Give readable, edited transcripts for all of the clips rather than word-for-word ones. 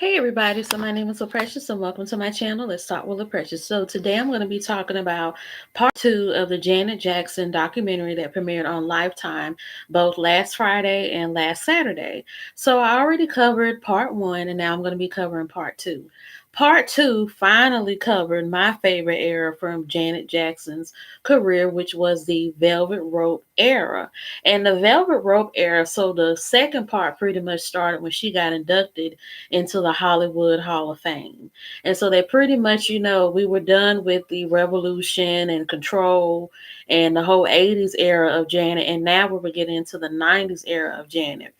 Hey everybody, so my name is Precious and welcome to my channel. Let's talk with Precious. So today I'm going to be talking about part two of the Janet Jackson documentary that premiered on Lifetime both last Friday and last Saturday. So I already covered part one and now I'm going to be covering part two. Part two finally covered my favorite era from Janet Jackson's career, which was the Velvet Rope era. And the Velvet Rope era, so the second part pretty much started when she got inducted into the Hollywood Hall of Fame. And so they pretty much, we were done with the revolution and control and the whole 80s era of Janet. And now we were getting into the 90s era of Janet.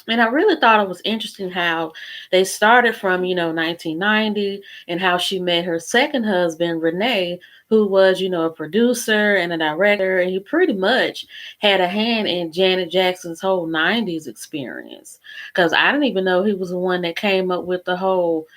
And I really thought it was interesting how they started from, 1990 and how she met her second husband, Renee, who was, a producer and a director. And he pretty much had a hand in Janet Jackson's whole 90s experience. Because I didn't even know he was the one that came up with the whole,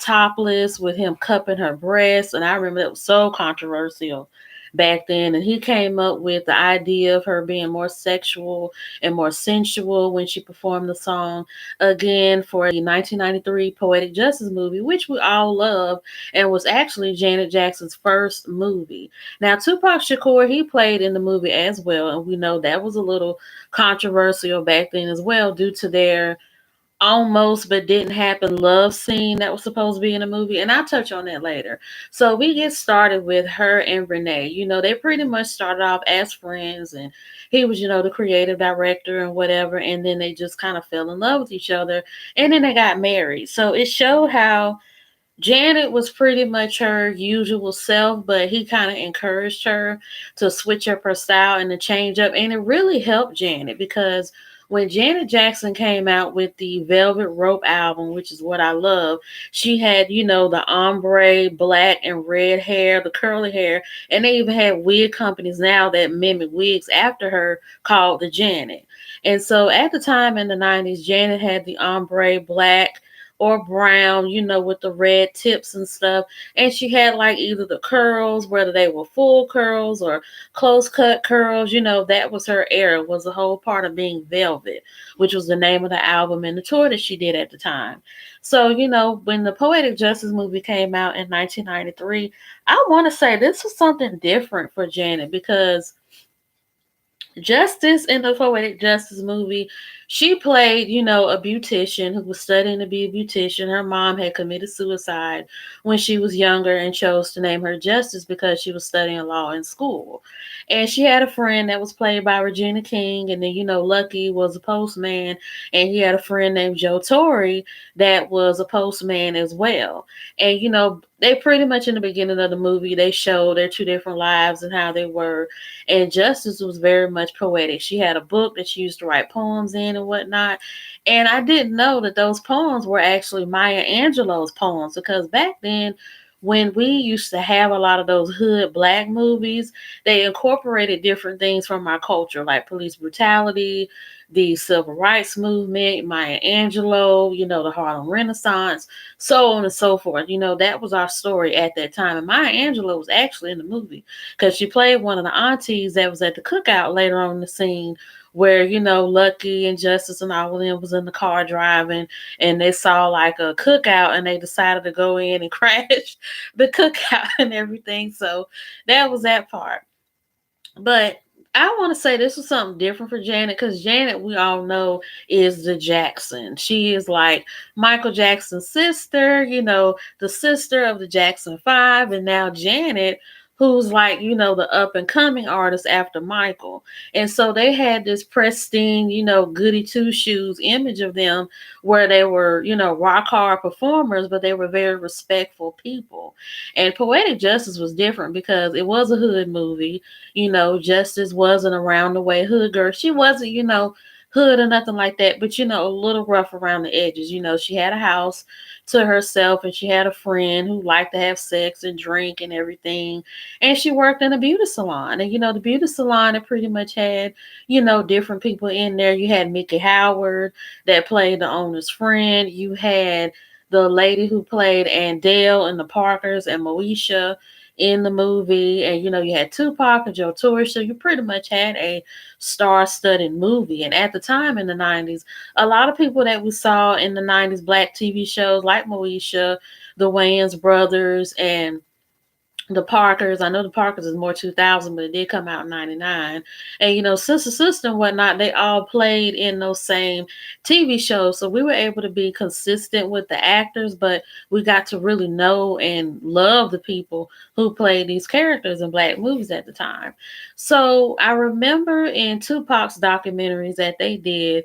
topless with him cupping her breasts. And I remember that was so controversial back then. And he came up with the idea of her being more sexual and more sensual when she performed the song again for the 1993 Poetic Justice movie, which we all love and was actually Janet Jackson's first movie. Now, Tupac Shakur, he played in the movie as well, and we know that was a little controversial back then as well due to their almost but didn't happen love scene that was supposed to be in the movie, and I'll touch on that later. So we get started with her and Renee. They pretty much started off as friends, and he was, the creative director and whatever, and then they just kind of fell in love with each other, and then they got married. So it showed how Janet was pretty much her usual self, but he kind of encouraged her to switch up her style and to change up. And it really helped Janet because when Janet Jackson came out with the Velvet Rope album, which is what I love, she had, the ombre, black and red hair, the curly hair, and they even had wig companies now that mimic wigs after her called the Janet. And so at the time in the 90s, Janet had the ombre, black, or brown, with the red tips and stuff. And she had like either the curls, whether they were full curls or close cut curls, that was her era, was the whole part of being velvet, which was the name of the album and the tour that she did at the time. So, when the Poetic Justice movie came out in 1993, I want to say this was something different for Janet because Justice in the Poetic Justice movie, she played, a beautician who was studying to be a beautician. Her mom had committed suicide when she was younger and chose to name her Justice because she was studying law in school. And she had a friend that was played by Regina King, and then, Lucky was a postman, and he had a friend named Joe Torre that was a postman as well. And, they pretty much in the beginning of the movie, they showed their two different lives and how they were, and Justice was very much poetic. She had a book that she used to write poems in and whatnot. And I didn't know that those poems were actually Maya Angelou's poems because back then, when we used to have a lot of those hood black movies, they incorporated different things from our culture, like police brutality, the civil rights movement, Maya Angelou, the Harlem Renaissance, so on and so forth. That was our story at that time. And Maya Angelou was actually in the movie because she played one of the aunties that was at the cookout later on in the scene where, Lucky and Justice and all of them was in the car driving and they saw like a cookout and they decided to go in and crash the cookout and everything. So that was that part. But I want to say this was something different for Janet because Janet, we all know, is the Jackson. She is like Michael Jackson's sister, the sister of the Jackson Five, and now Janet, who's like, the up and coming artist after Michael. And so they had this pristine, goody two shoes image of them where they were, rock hard performers, but they were very respectful people. And Poetic Justice was different because it was a hood movie. Justice wasn't around the way hood girl. She wasn't, hood or nothing like that, but a little rough around the edges. She had a house to herself and she had a friend who liked to have sex and drink and everything. And she worked in a beauty salon. And the beauty salon it pretty much had, different people in there. You had Mickey Howard that played the owner's friend. You had the lady who played Andale and the Parkers and Moesha in the movie. And, you had Tupac and Joe Torre. So you pretty much had a star-studded movie. And at the time in the 90s, a lot of people that we saw in the 90s, black TV shows like Moesha, the Wayans brothers, and the Parkers. I know the Parkers is more 2000, but it did come out in 99. And, Sister and whatnot, they all played in those same TV shows. So we were able to be consistent with the actors, but we got to really know and love the people who played these characters in black movies at the time. So I remember in Tupac's documentaries that they did,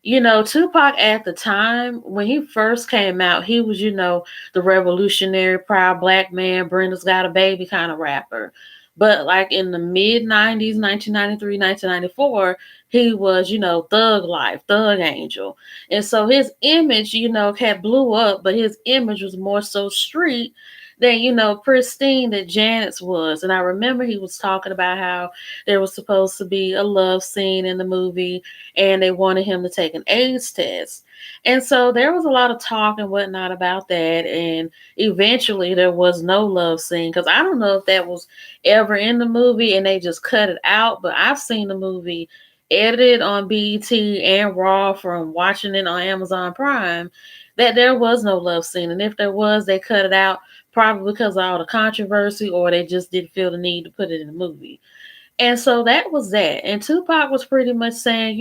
Tupac at the time, when he first came out, he was, the revolutionary, proud black man, Brenda's Got a Baby kind of rapper. But like in the mid 90s, 1993, 1994, he was, thug life, thug angel. And so his image, had blew up, but his image was more so street than, pristine that Janet's was. And I remember he was talking about how there was supposed to be a love scene in the movie and they wanted him to take an AIDS test. And so there was a lot of talk and whatnot about that. And eventually there was no love scene because I don't know if that was ever in the movie and they just cut it out. But I've seen the movie edited on BET and Raw from watching it on Amazon Prime that there was no love scene. And if there was, they cut it out probably because of all the controversy or they just didn't feel the need to put it in the movie. And so that was that. And Tupac was pretty much saying,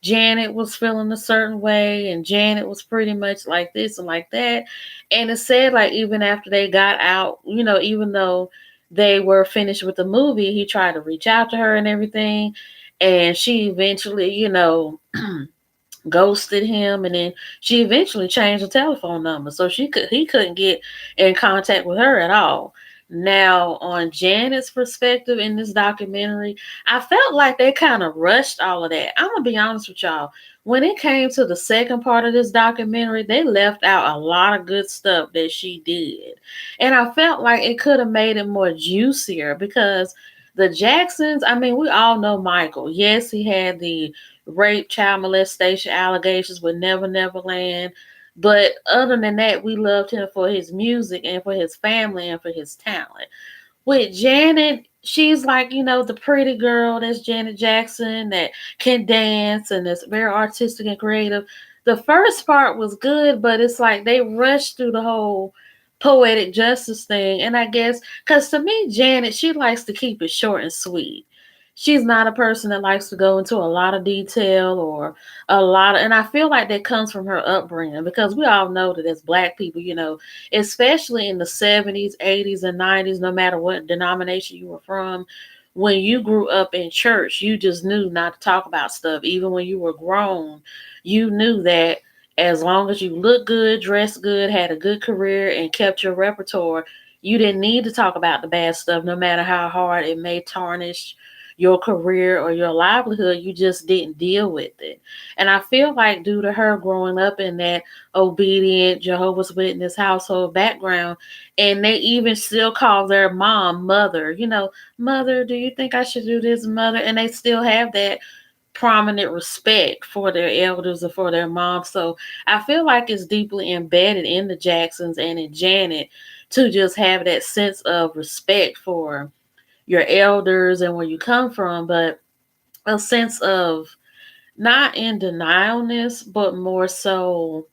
Janet was feeling a certain way and Janet was pretty much like this and like that. And it said like even after they got out, even though they were finished with the movie, he tried to reach out to her and everything. And she eventually, ghosted him, and then she eventually changed the telephone number so he couldn't get in contact with her at all. Now, on Janet's perspective in this documentary, I felt like they kind of rushed all of that. I'm gonna be honest with y'all. When it came to the second part of this documentary, they left out a lot of good stuff that she did. And I felt like it could have made it more juicier because the Jacksons, I mean, we all know Michael. Yes, he had the rape, child molestation allegations with Never Neverland. But other than that, we loved him for his music and for his family and for his talent. With Janet, she's like, the pretty girl that's Janet Jackson that can dance and is very artistic and creative. The first part was good, but it's like they rushed through the whole poetic justice thing. And I guess, because to me, Janet, she likes to keep it short and sweet. She's not a person that likes to go into a lot of detail or and I feel like that comes from her upbringing because we all know that as black people, especially in the 70s, 80s, and 90s, no matter what denomination you were from, when you grew up in church, you just knew not to talk about stuff. Even when you were grown, you knew that as long as you looked good, dressed good, had a good career, and kept your repertoire, you didn't need to talk about the bad stuff, no matter how hard it may tarnish your career or your livelihood. You just didn't deal with it. And I feel like due to her growing up in that obedient Jehovah's Witness household background, and they even still call their mom mother, mother, do you think I should do this, mother? And they still have that prominent respect for their elders or for their mom. So I feel like it's deeply embedded in the Jacksons and in Janet to just have that sense of respect for your elders and where you come from, but a sense of not in denialness, but more so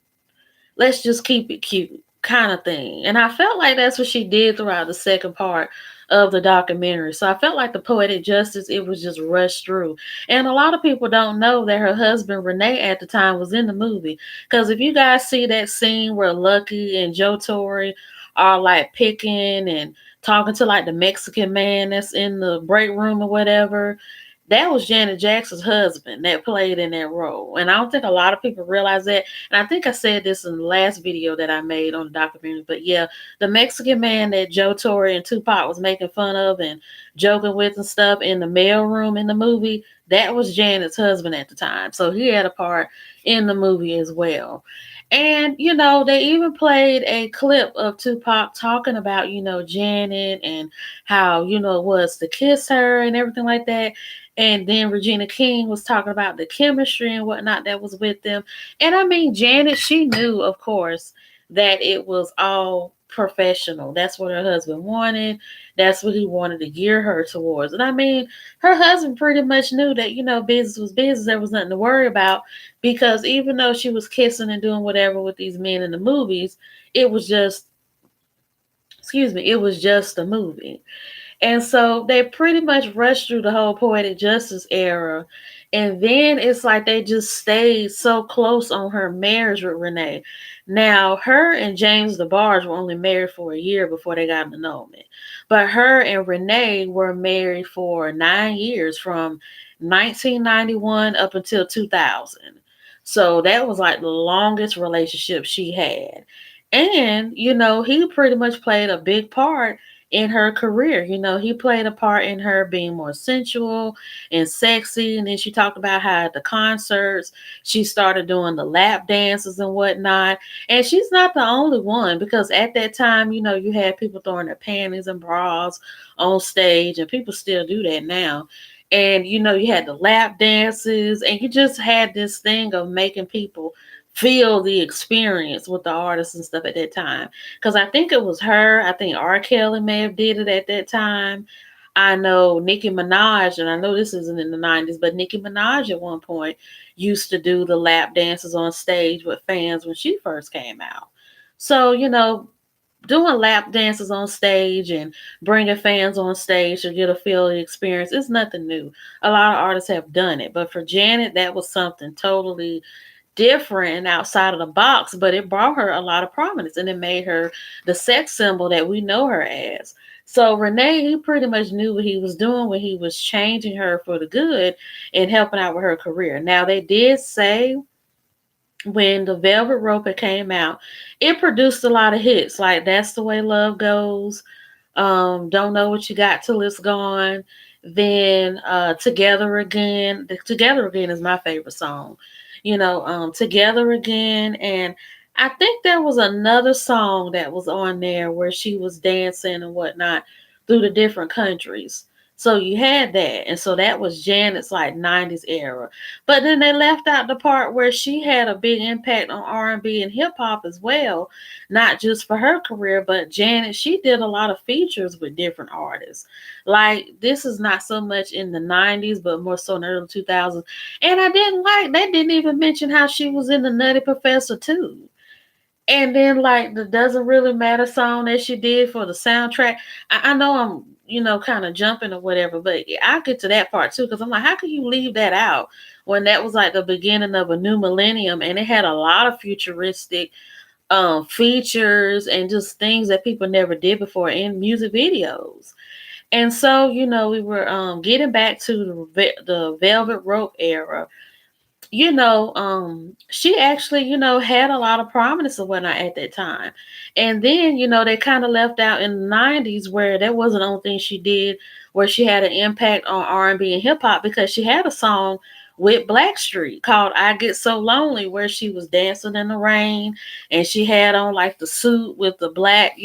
let's just keep it cute kind of thing. And I felt like that's what she did throughout the second part of the documentary. So I felt like the poetic justice, it was just rushed through. And a lot of people don't know that her husband, Renee, at the time was in the movie. Because if you guys see that scene where Lucky and Joe Torre are like picking and talking to like the Mexican man that's in the break room or whatever, that was Janet Jackson's husband that played in that role. And I don't think a lot of people realize that. And I think I said this in the last video that I made on the documentary. But yeah, the Mexican man that Joe Torre and Tupac was making fun of and joking with and stuff in the mailroom in the movie, that was Janet's husband at the time. So he had a part in the movie as well. And, they even played a clip of Tupac talking about, Janet and how, it was to kiss her and everything like that. And then Regina King was talking about the chemistry and whatnot that was with them. And I mean, Janet, she knew, of course, that it was all professional. That's what her husband wanted. That's what he wanted to gear her towards. And I mean, her husband pretty much knew that, business was business. There was nothing to worry about because even though she was kissing and doing whatever with these men in the movies, it was just, excuse me, it was just a movie. And so they pretty much rushed through the whole poetic justice era. And then it's like they just stayed so close on her marriage with Renee. Now, her and James DeBarge were only married for a year before they got an annulment. But her and Renee were married for 9 years from 1991 up until 2000. So that was like the longest relationship she had. And, he pretty much played a big part in her career. He played a part in her being more sensual and sexy. And then she talked about how at the concerts she started doing the lap dances and whatnot. And she's not the only one because at that time, you had people throwing their panties and bras on stage, and people still do that now. And you had the lap dances, and you just had this thing of making people feel the experience with the artists and stuff at that time. Because I think it was her. I think R. Kelly may have did it at that time. I know Nicki Minaj, and I know this isn't in the 90s, but Nicki Minaj at one point used to do the lap dances on stage with fans when she first came out. So, doing lap dances on stage and bringing fans on stage to get a feel of the experience is nothing new. A lot of artists have done it. But for Janet, that was something totally different and outside of the box, but it brought her a lot of prominence and it made her the sex symbol that we know her as. So Renee, he pretty much knew what he was doing when he was changing her for the good and helping out with her career. Now they did say when the Velvet Rope came out, it produced a lot of hits like That's the Way Love Goes, Don't Know What You Got Till It's Gone, then Together Again. Together Again is my favorite song. Together Again, and I think there was another song that was on there where she was dancing and whatnot through the different countries. So you had that, and so that was Janet's like 90s era. But then they left out the part where she had a big impact on R&B and hip hop as well, not just for her career, but Janet, she did a lot of features with different artists. Like this is not so much in the 90s, but more so in the early 2000s. And I didn't like they didn't even mention how she was in the Nutty Professor too. And then like the Doesn't Really Matter song that she did for the soundtrack. I know I'm, kind of jumping or whatever, but I'll get to that part too, because I'm like, how can you leave that out when that was like the beginning of a new millennium and it had a lot of futuristic features and just things that people never did before in music videos. And so, we were getting back to the Velvet Rope era. She actually, had a lot of prominence and whatnot at that time. And then, they kind of left out in the 90s where that wasn't the only thing she did where she had an impact on R&B and hip hop because she had a song with Blackstreet called I Get So Lonely where she was dancing in the rain and she had on like the suit with the black,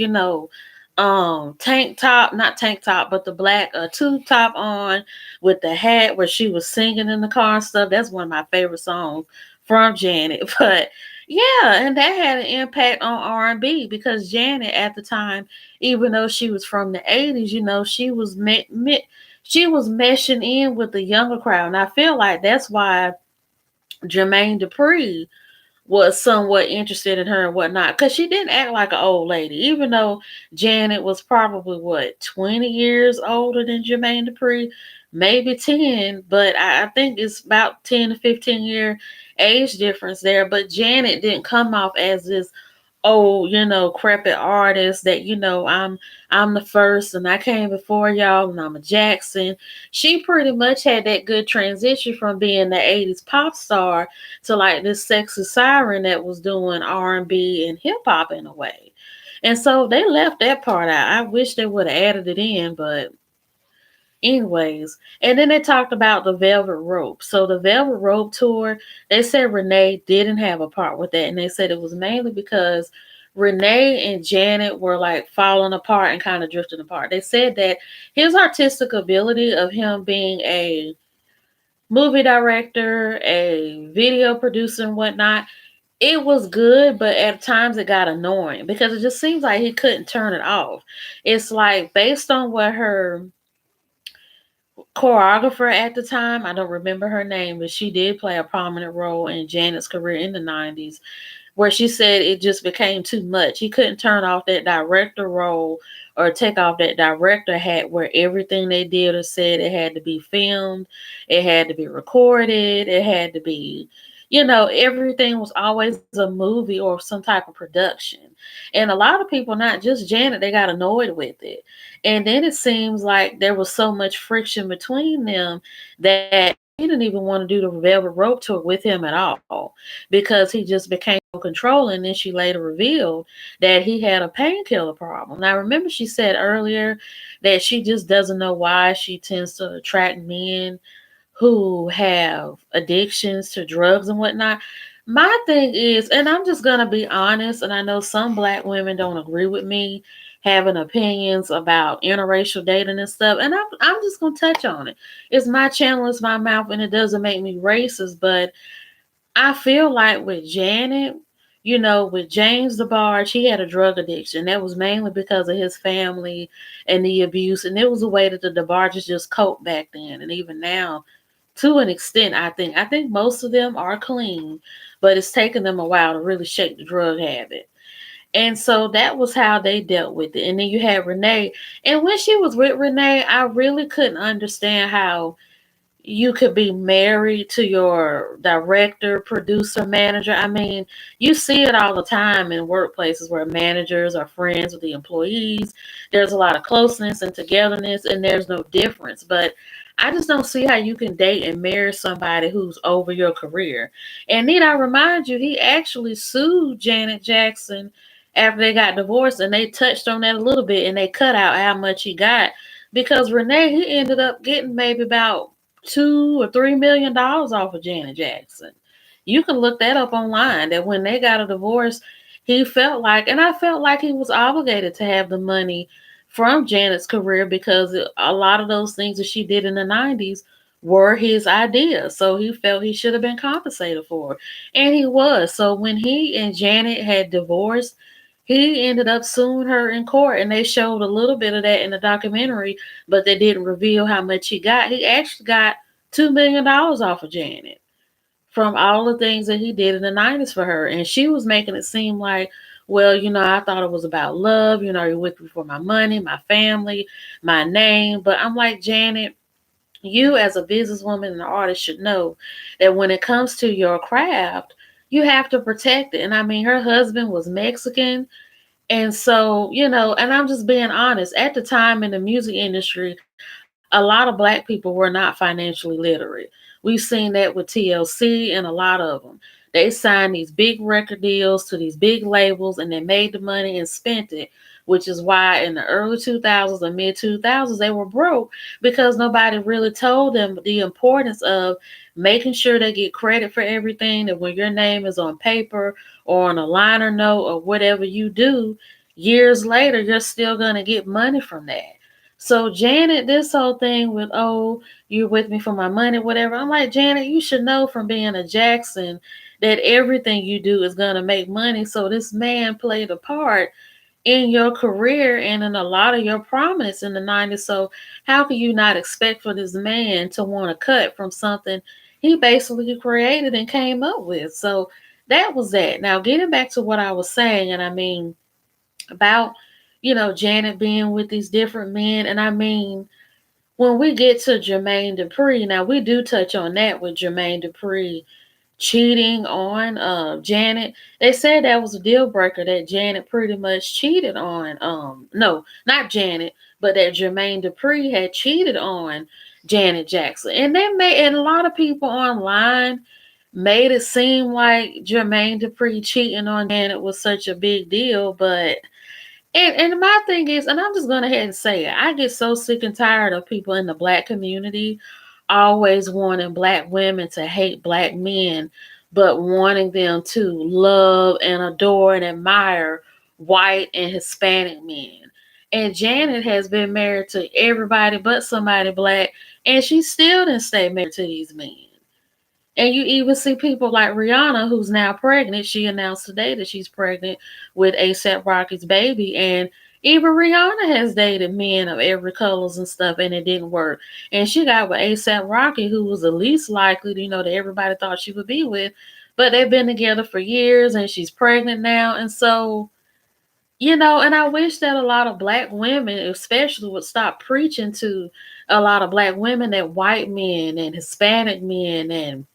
tank top, not tank top, but the black tube top on with the hat where she was singing in the car and stuff. That's one of my favorite songs from Janet. But yeah, and that had an impact on R&B because Janet at the time, even though she was from the 80s, she was she was meshing in with the younger crowd. And I feel like that's why Jermaine Dupree was somewhat interested in her and whatnot because she didn't act like an old lady, even though Janet was probably 20 years older than Jermaine Dupree, maybe 10, but I think it's about 10 to 15-year age difference there. But Janet didn't come off as this old, crepit artist that, I'm the first and I came before y'all and I'm a Jackson. She pretty much had that good transition from being the 80s pop star to like this sexy siren that was doing R&B and hip hop in a way. And so they left that part out. I wish they would have added it in, but anyways, and then they talked about the Velvet Rope. So the Velvet Rope tour, they said Renee didn't have a part with that, and they said it was mainly because Renee and Janet were like falling apart and kind of drifting apart. They said that his artistic ability of him being a movie director, a video producer, and whatnot, It was good, but at times it got annoying because it just seems like he couldn't turn it off. It's like based on what her choreographer at the time, I don't remember her name, but she did play a prominent role in Janet's career in the 90s, where she said it just became too much. He couldn't turn off that director role or take off that director hat where everything they did or said it had to be filmed, it had to be recorded, it had to be, everything was always a movie or some type of production. And a lot of people, not just Janet, they got annoyed with it. And then it seems like there was so much friction between them that she didn't even want to do the Velvet Rope tour with him at all because he just became controlling. And then she later revealed that he had a painkiller problem. Now, remember, she said earlier that she just doesn't know why she tends to attract men who have addictions to drugs and whatnot. My thing is, and I'm just going to be honest, and I know some black women don't agree with me having opinions about interracial dating and stuff, and I'm just going to touch on it. It's my channel, it's my mouth, and it doesn't make me racist, but I feel like with Janet, with James DeBarge, he had a drug addiction. That was mainly because of his family and the abuse. And it was a way that the DeBarges just coped back then. And even now, to an extent, I think. I think most of them are clean, but it's taken them a while to really shake the drug habit. And so that was how they dealt with it. And then you had Renee. And when she was with Renee, I really couldn't understand how you could be married to your director, producer, manager. I mean, you see it all the time in workplaces where managers are friends with the employees. There's a lot of closeness and togetherness, and there's no difference. But I just don't see how you can date and marry somebody who's over your career. And need I remind you, he actually sued Janet Jackson after they got divorced, and they touched on that a little bit, and they cut out how much he got because Renee, he ended up getting maybe about $2 or $3 million off of Janet Jackson. You can look that up online. That when they got a divorce, he felt like, and I felt like he was obligated to have the money from Janet's career because a lot of those things that she did in the 90s were his ideas. So he felt he should have been compensated for it. And he was. So when he and Janet had divorced, he ended up suing her in court, and they showed a little bit of that in the documentary, but they didn't reveal how much he got. He actually got $2 million off of Janet from all the things that he did in the 90s for her. And she was making it seem like, well, I thought it was about love. You're with me for my money, my family, my name. But I'm like, Janet, you as a businesswoman and an artist should know that when it comes to your craft, you have to protect it. And I mean, her husband was Mexican. And so, and I'm just being honest, at the time in the music industry, a lot of black people were not financially literate. We've seen that with TLC and a lot of them. They signed these big record deals to these big labels and they made the money and spent it, which is why in the early 2000s and mid 2000s they were broke because nobody really told them the importance of making sure they get credit for everything, that when your name is on paper or on a liner note or whatever you do, years later you're still going to get money from that. So Janet, this whole thing with, oh, you're with me for my money, whatever. I'm like, Janet, you should know from being a Jackson that everything you do is gonna make money. So this man played a part in your career and in a lot of your prominence in the 90s. So how can you not expect for this man to want to cut from something he basically created and came up with? So that was that. Now getting back to what I was saying, and I mean about Janet being with these different men, and I mean when we get to Jermaine Dupree, now we do touch on that with Jermaine Dupree cheating on Janet. They said that was a deal breaker that Janet pretty much cheated on no, not Janet, but that Jermaine Dupree had cheated on Janet Jackson. And and a lot of people online made it seem like Jermaine Dupree cheating on Janet was such a big deal, but and my thing is, and I'm just going ahead and say it, I get so sick and tired of people in the black community always wanting black women to hate black men, but wanting them to love and adore and admire white and Hispanic men. And Janet has been married to everybody but somebody black, and she still didn't stay married to these men. And you even see people like Rihanna, who's now pregnant. She announced today that she's pregnant with ASAP Rocky's baby. And even Rihanna has dated men of every colors and stuff, and it didn't work. And she got with ASAP Rocky, who was the least likely, that everybody thought she would be with. But they've been together for years, and she's pregnant now. And so, and I wish that a lot of black women, especially, would stop preaching to a lot of black women that white men and Hispanic men and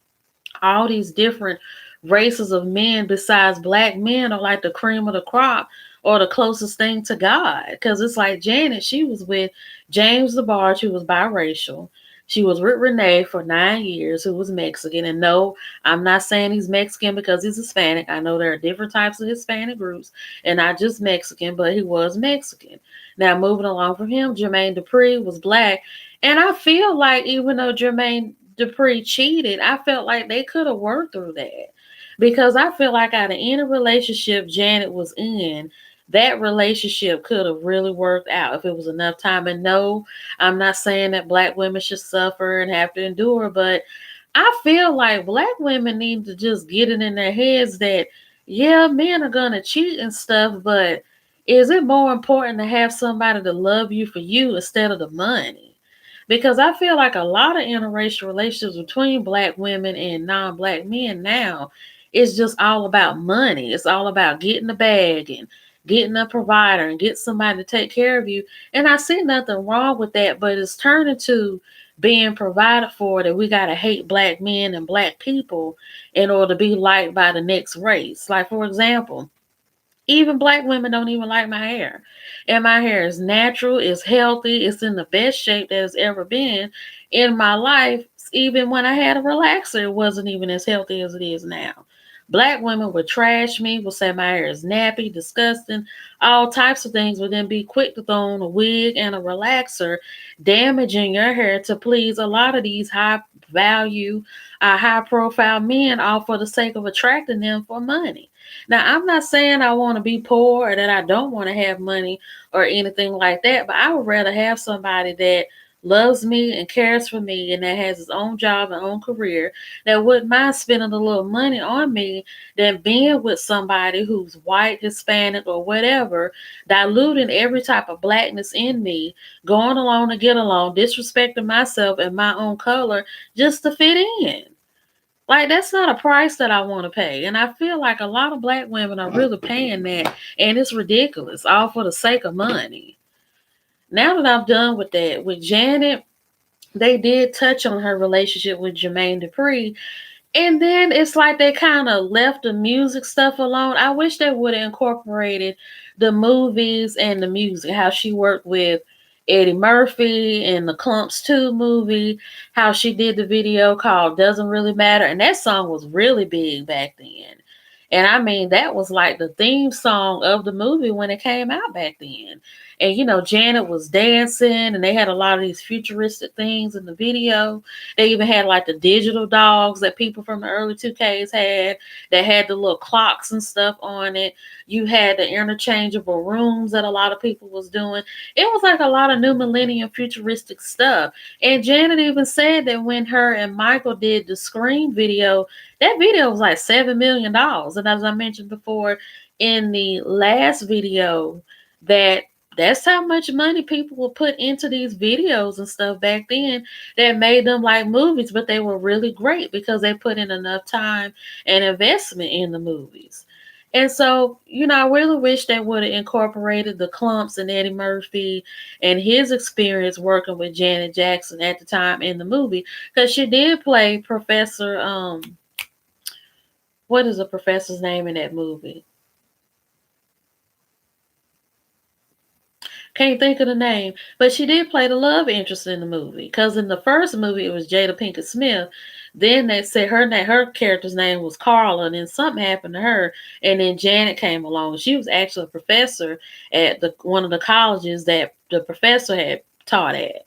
all these different races of men besides black men are like the cream of the crop or the closest thing to God. Because it's like Janet, she was with James DeBarge, who was biracial. She was with Renee for 9 years, who was Mexican. And no, I'm not saying he's Mexican because he's Hispanic. I know there are different types of Hispanic groups and not just Mexican, but he was Mexican. Now, moving along from him, Jermaine Dupree was black. And I feel like even though Jermaine Dupree cheated, I felt like they could have worked through that. Because I feel like out of any relationship Janet was in, that relationship could have really worked out if it was enough time. And no, I'm not saying that black women should suffer and have to endure, but I feel like black women need to just get it in their heads that, yeah, men are going to cheat and stuff, but is it more important to have somebody to love you for you instead of the money? Because I feel like a lot of interracial relationships between black women and non-black men now is just all about money. It's all about getting the bag and getting a provider and get somebody to take care of you. And I see nothing wrong with that, but it's turning to being provided for that we gotta hate black men and black people in order to be liked by the next race. Like, for example, even black women don't even like my hair. And my hair is natural, it's healthy, it's in the best shape that it's ever been in my life. Even when I had a relaxer, it wasn't even as healthy as it is now. Black women would trash me, would say my hair is nappy, disgusting, all types of things, would then be quick to throw on a wig and a relaxer, damaging your hair to please a lot of these high value, high profile men, all for the sake of attracting them for money. Now, I'm not saying I want to be poor or that I don't want to have money or anything like that, but I would rather have somebody that loves me and cares for me and that has his own job and own career that wouldn't mind spending a little money on me than being with somebody who's white, Hispanic, or whatever, diluting every type of blackness in me, going along to get along, disrespecting myself and my own color just to fit in. Like, that's not a price that I want to pay. And I feel like a lot of black women are really paying that. And it's ridiculous, all for the sake of money. Now that I'm done with that, with Janet, they did touch on her relationship with Jermaine Dupree. And then it's like they kind of left the music stuff alone. I wish they would have incorporated the movies and the music, how she worked with Eddie Murphy in the Clumps 2 movie, how she did the video called Doesn't Really Matter. And that song was really big back then. And I mean, that was like the theme song of the movie when it came out back then. And Janet was dancing, and they had a lot of these futuristic things in the video. They even had like the digital dogs that people from the early 2Ks had that had the little clocks and stuff on it. You had the interchangeable rooms that a lot of people was doing. It was like a lot of new millennium futuristic stuff. And Janet even said that when her and Michael did the Scream video, that video was like $7 million. And as I mentioned before in the last video, that's how much money people would put into these videos and stuff back then that made them like movies, but they were really great because they put in enough time and investment in the movies. And so, I really wish they would have incorporated the Clumps and Eddie Murphy and his experience working with Janet Jackson at the time in the movie, because she did play Professor, what is the professor's name in that movie? Can't think of the name, but she did play the love interest in the movie. Because in the first movie, it was Jada Pinkett Smith. Then they said her character's name was Carla, and then something happened to her, and then Janet came along. She was actually a professor at one of the colleges that the professor had taught at.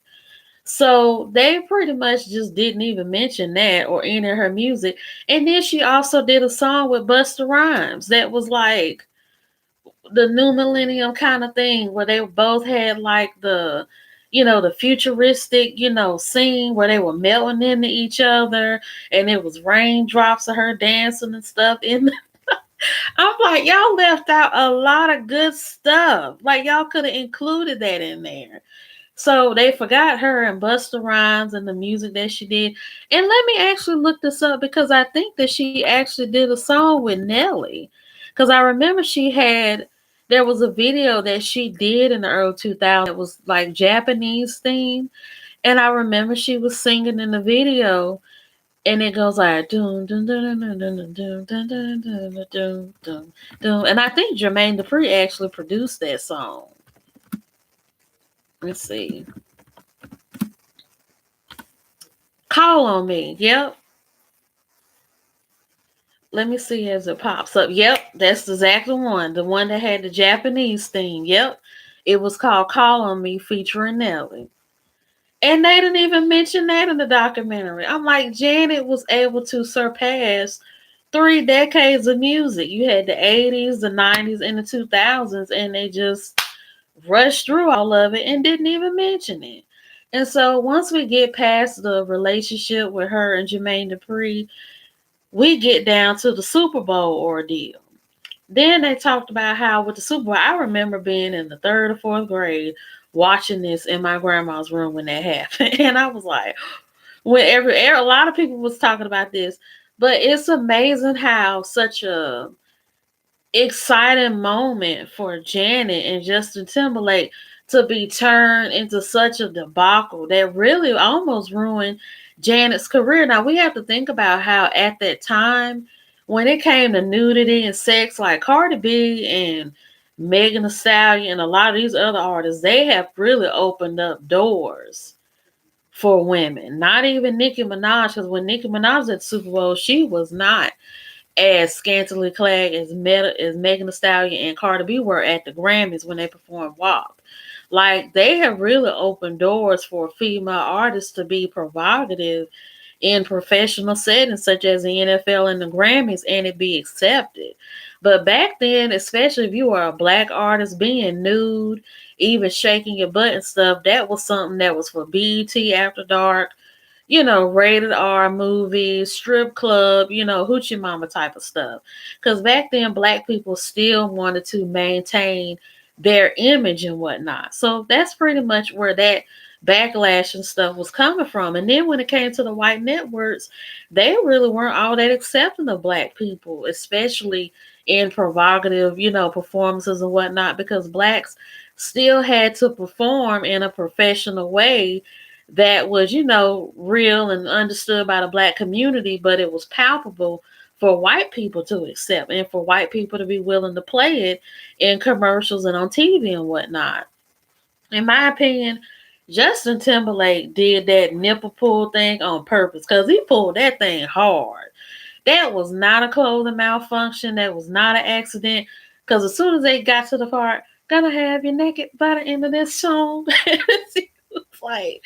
So they pretty much just didn't even mention that or any of her music. And then she also did a song with Busta Rhymes that was like the new millennium kind of thing where they both had like the the futuristic, scene where they were melting into each other and it was raindrops of her dancing and stuff in. I'm like, y'all left out a lot of good stuff. Like, y'all could have included that in there. So they forgot her and Busta Rhymes and the music that she did. And let me actually look this up because I think that she actually did a song with Nelly. Because I remember there was a video that she did in the early 2000s that was like Japanese theme. And I remember she was singing in the video. And it goes like dun dun dun dun dun dun dun dun dun dun dun dun dun. And I think Jermaine Dupree actually produced that song. Let's see. Call on Me. Yep. Let me see as it pops up. Yep, that's exactly one. The one that had the Japanese theme. Yep. It was called Call on Me featuring Nelly. And they didn't even mention that in the documentary. I'm like, Janet was able to surpass 3 decades of music. You had the 80s, the 90s, and the 2000s, and they just rushed through all of it and didn't even mention it. And so once we get past the relationship with her and Jermaine Dupree, we get down to the Super Bowl ordeal. Then they talked about how with the Super Bowl, I remember being in the third or fourth grade watching this in my grandma's room when that happened. And I was like, a lot of people was talking about this, but it's amazing how such a exciting moment for Janet and Justin Timberlake to be turned into such a debacle that really almost ruined Janet's career. Now we have to think about how at that time, when it came to nudity and sex, like Cardi B and Megan Thee Stallion and a lot of these other artists, they have really opened up doors for women. Not even Nicki Minaj, because when Nicki Minaj was at Super Bowl, she was not as scantily clad as Megan Thee Stallion and Cardi B were at the Grammys when they performed WAP. Like, they have really opened doors for female artists to be provocative in professional settings such as the NFL and the Grammys and it be accepted. But back then, especially if you were a black artist, being nude, even shaking your butt and stuff, that was something that was for BET After Dark, rated R movies, strip club, hoochie mama type of stuff. Because back then, black people still wanted to maintain their image and whatnot. So that's pretty much where that backlash and stuff was coming from. And then when it came to the white networks, they really weren't all that accepting of black people, especially in provocative, performances and whatnot, because blacks still had to perform in a professional way that was, real and understood by the black community, but it was palpable for white people to accept and for white people to be willing to play it in commercials and on TV and whatnot. In my opinion, Justin Timberlake did that nipple pull thing on purpose because he pulled that thing hard. That was not a clothing malfunction. That was not an accident. Because as soon as they got to the part, gonna have your naked by the end of this song, it's like,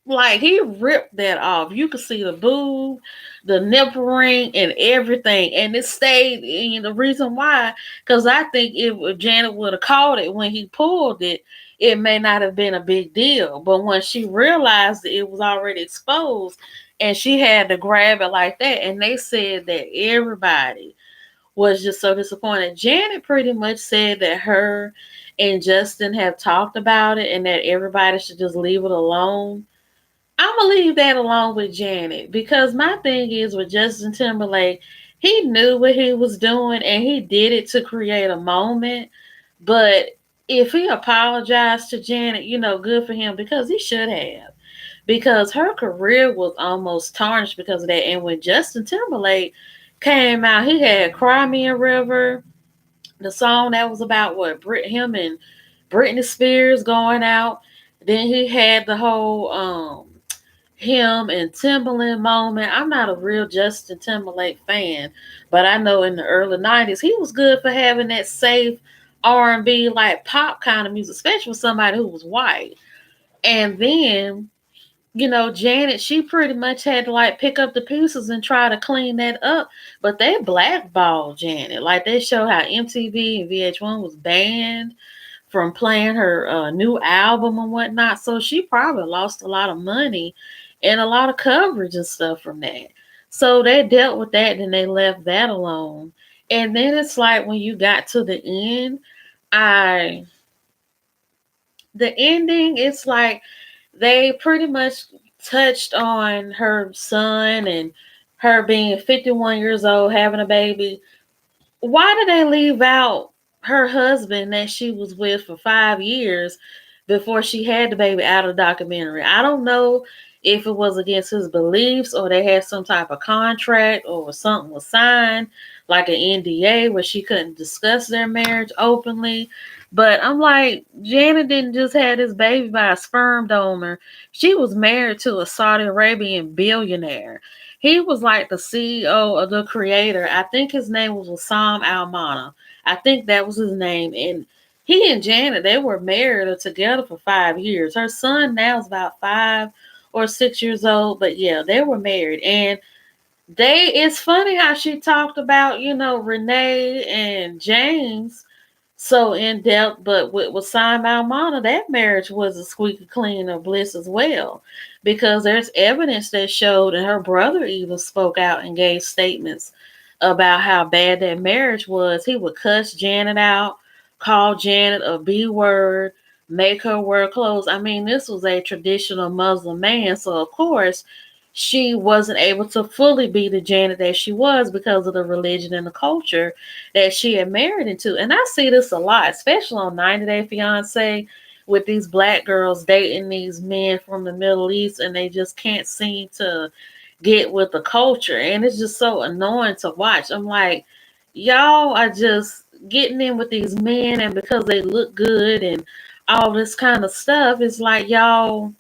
like he ripped that off. You could see the boob, the nipple ring, and everything, and it stayed. And the reason why, because I think if Janet would have caught it when he pulled it, it may not have been a big deal. But when she realized that it was already exposed, and she had to grab it like that, and they said that everybody was just so disappointed. Janet pretty much said that her and Justin have talked about it, and that everybody should just leave it alone. I'm gonna leave that alone with Janet because my thing is with Justin Timberlake, he knew what he was doing and he did it to create a moment. But if he apologized to Janet, good for him because he should have. Because her career was almost tarnished because of that. And when Justin Timberlake came out, he had Cry Me a River, the song that was about him and Britney Spears going out. Then he had the whole him and Timberland moment. I'm not a real Justin Timberlake fan, but I know in the early 90s he was good for having that safe R&B like pop kind of music, especially with somebody who was white. And then, Janet, she pretty much had to like pick up the pieces and try to clean that up. But they blackballed Janet. Like they showed how MTV and VH1 was banned from playing her new album and whatnot. So she probably lost a lot of money and a lot of coverage and stuff from that. So they dealt with that and they left that alone. And then it's like when you got to the end, I the ending, it's like they pretty much touched on her son and her being 51 years old, having a baby. Why did they leave out her husband that she was with for 5 years before she had the baby out of the documentary? I don't know if it was against his beliefs or they had some type of contract or something was signed, like an NDA where she couldn't discuss their marriage openly. But I'm like, Janet didn't just have this baby by a sperm donor. She was married to a Saudi Arabian billionaire. He was like the CEO of the creator. I think his name was Wissam Almana. I think that was his name. And he and Janet, they were married or together for 5 years. Her son now is about 5 or 6 years old. But yeah, they were married. And it's funny how she talked about, Renee and James so in depth, but with Simon Almana, that marriage was a squeaky clean of bliss as well, because there's evidence that showed, and her brother even spoke out and gave statements about how bad that marriage was. He would cuss Janet out, call Janet a B word, make her wear clothes. I mean, this was a traditional Muslim man, so of course she wasn't able to fully be the Janet that she was because of the religion and the culture that she had married into. And I see this a lot, especially on 90 Day Fiance, with these black girls dating these men from the Middle East and they just can't seem to get with the culture. And it's just so annoying to watch. I'm like, y'all are just getting in with these men, and because they look good and all this kind of stuff, it's like y'all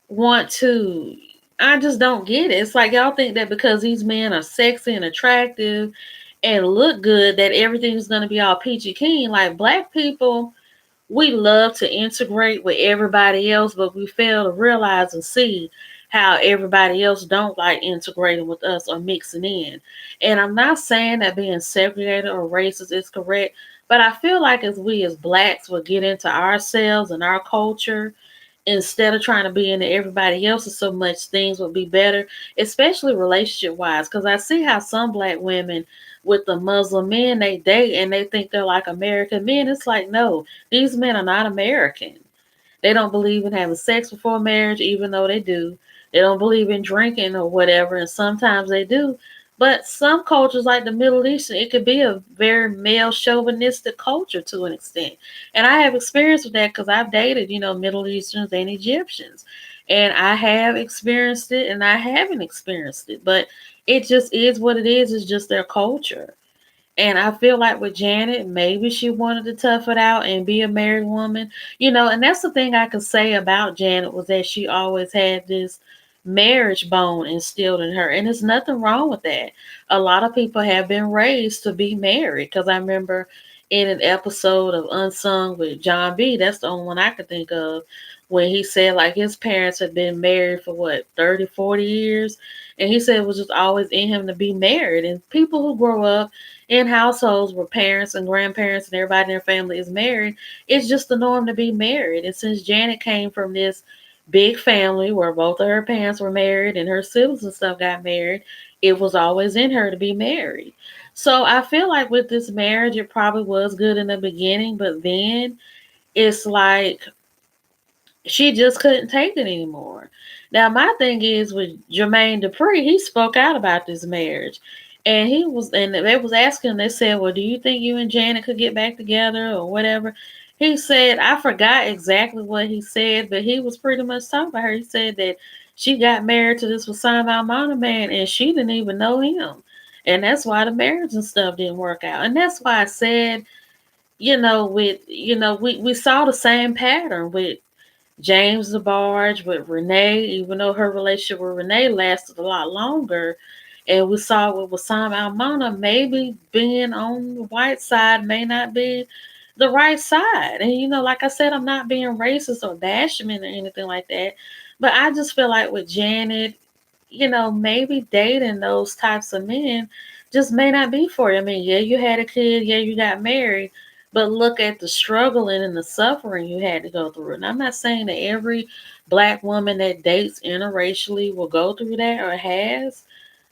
want to. I just don't get it. It's like y'all think that because these men are sexy and attractive and look good, that everything's going to be all peachy keen. Like black people, we love to integrate with everybody else, but we fail to realize and see how everybody else don't like integrating with us or mixing in. And I'm not saying that being segregated or racist is correct, but I feel like as we as blacks will get into ourselves and our culture instead of trying to be into everybody else's so much, things would be better, especially relationship wise. Because I see how some black women with the Muslim men they date and they think they're like American men. It's like, no, these men are not American. They don't believe in having sex before marriage, even though they do. They don't believe in drinking or whatever, and sometimes they do. But some cultures, like the Middle Eastern, it could be a very male chauvinistic culture to an extent. And I have experience with that because I've dated, Middle Easterns and Egyptians. And I have experienced it and I haven't experienced it. But it just is what it is. It's just their culture. And I feel like with Janet, maybe she wanted to tough it out and be a married woman, and that's the thing I could say about Janet was that she always had this marriage bone instilled in her. And there's nothing wrong with that. A lot of people have been raised to be married because I remember in an episode of Unsung with John B, that's the only one I could think of, when he said like his parents had been married for what, 30, 40 years. And he said it was just always in him to be married. And people who grow up in households where parents and grandparents and everybody in their family is married, it's just the norm to be married. And since Janet came from this big family where both of her parents were married and her siblings and stuff got married, it was always in her to be married. So I feel like with this marriage, it probably was good in the beginning, but then it's like she just couldn't take it anymore. Now, my thing is with Jermaine Dupree, he spoke out about this marriage. And they was asking him, they said, well, do you think you and Janet could get back together or whatever? He said, I forgot exactly what he said, but he was pretty much talking about her. He said that she got married to this Wassam Almana man and she didn't even know him. And that's why the marriage and stuff didn't work out. And that's why I said, we saw the same pattern with James DeBarge, with Renee, even though her relationship with Renee lasted a lot longer. And we saw with Wassam Almana, maybe being on the white side may not be the right side. And, like I said, I'm not being racist or bashing or anything like that. But I just feel like with Janet, maybe dating those types of men just may not be for you. I mean, yeah, you had a kid, yeah, you got married, but look at the struggling and the suffering you had to go through. And I'm not saying that every black woman that dates interracially will go through that or has,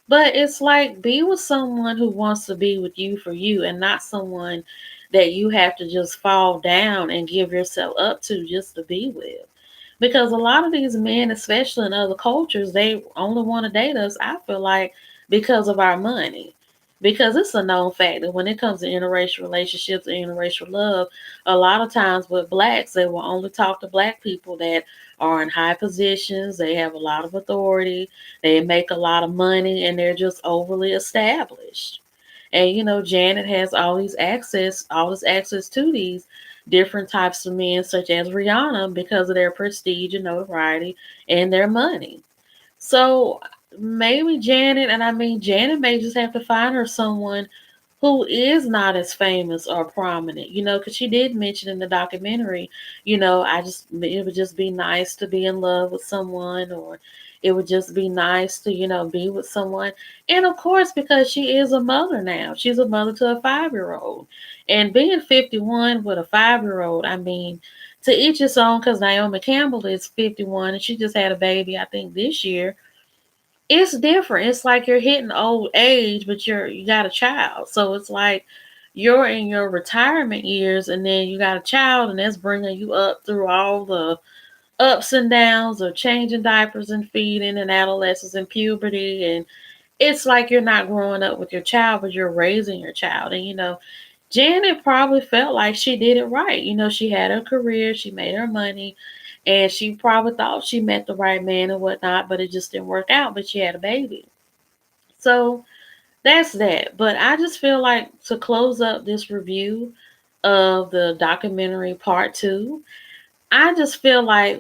but it's like be with someone who wants to be with you for you and not someone that you have to just fall down and give yourself up to just to be with. Because a lot of these men, especially in other cultures, they only want to date us, I feel like, because of our money. Because it's a known fact that when it comes to interracial relationships and interracial love, a lot of times with blacks, they will only talk to black people that are in high positions, they have a lot of authority, they make a lot of money, and they're just overly established. And Janet has all this access to these different types of men, such as Rihanna, because of their prestige and notoriety and their money. So maybe Janet, and I mean, Janet may just have to find her someone who is not as famous or prominent, because she did mention in the documentary, it would just be nice to be in love with someone, or it would just be nice to, be with someone. And of course, because she is a mother now, she's a mother to a 5-year old. And being 51 with a 5-year old, I mean, to each his own, because Naomi Campbell is 51 and she just had a baby, I think, this year. It's different. It's like you're hitting old age, but you got a child. So it's like you're in your retirement years, and then you got a child, and that's bringing you up through all the ups and downs of changing diapers and feeding and adolescence and puberty. And it's like you're not growing up with your child, but you're raising your child. And Janet probably felt like she did it right. She had her career, she made her money, and she probably thought she met the right man and whatnot, but it just didn't work out. But she had a baby. So that's that. But I just feel like to close up this review of the documentary part two, I just feel like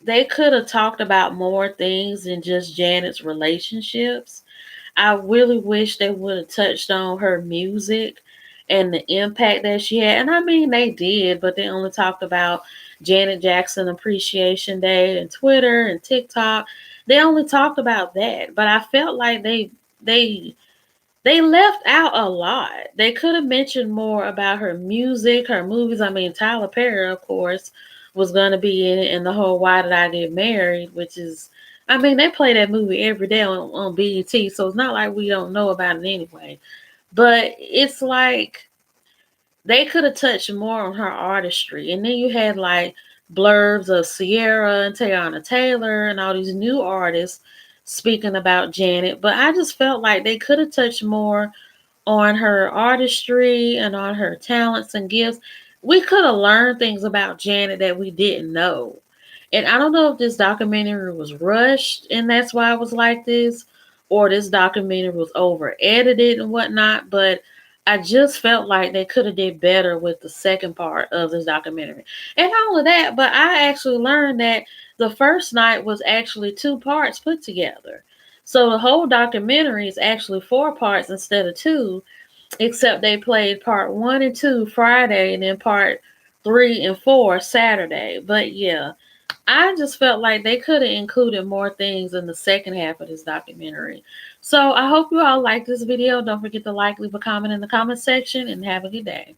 they could have talked about more things than just Janet's relationships. I really wish they would have touched on her music and the impact that she had. And I mean, they did, but they only talked about Janet Jackson Appreciation Day and Twitter and TikTok. They only talked about that. But I felt like they they left out a lot. They could have mentioned more about her music, her movies. I mean, Tyler Perry, of course, was going to be in it, and the whole Why Did I Get Married, which is, I mean, they play that movie every day on BET, so it's not like we don't know about it anyway. But it's like they could have touched more on her artistry. And then you had like blurbs of Sierra and Teyana Taylor and all these new artists speaking about Janet. But I just felt like they could have touched more on her artistry and on her talents and gifts. We could have learned things about Janet that we didn't know. And I don't know if this documentary was rushed and that's why it was like this, or this documentary was over edited and whatnot, but I just felt like they could have did better with the second part of this documentary. And not only that, but I actually learned that the first night was actually two parts put together. So the whole documentary is actually four parts instead of two, except they played part one and two Friday and then part three and four Saturday. But yeah, I just felt like they could have included more things in the second half of this documentary. So I hope you all like this video. Don't forget to like, leave a comment in the comment section, and have a good day.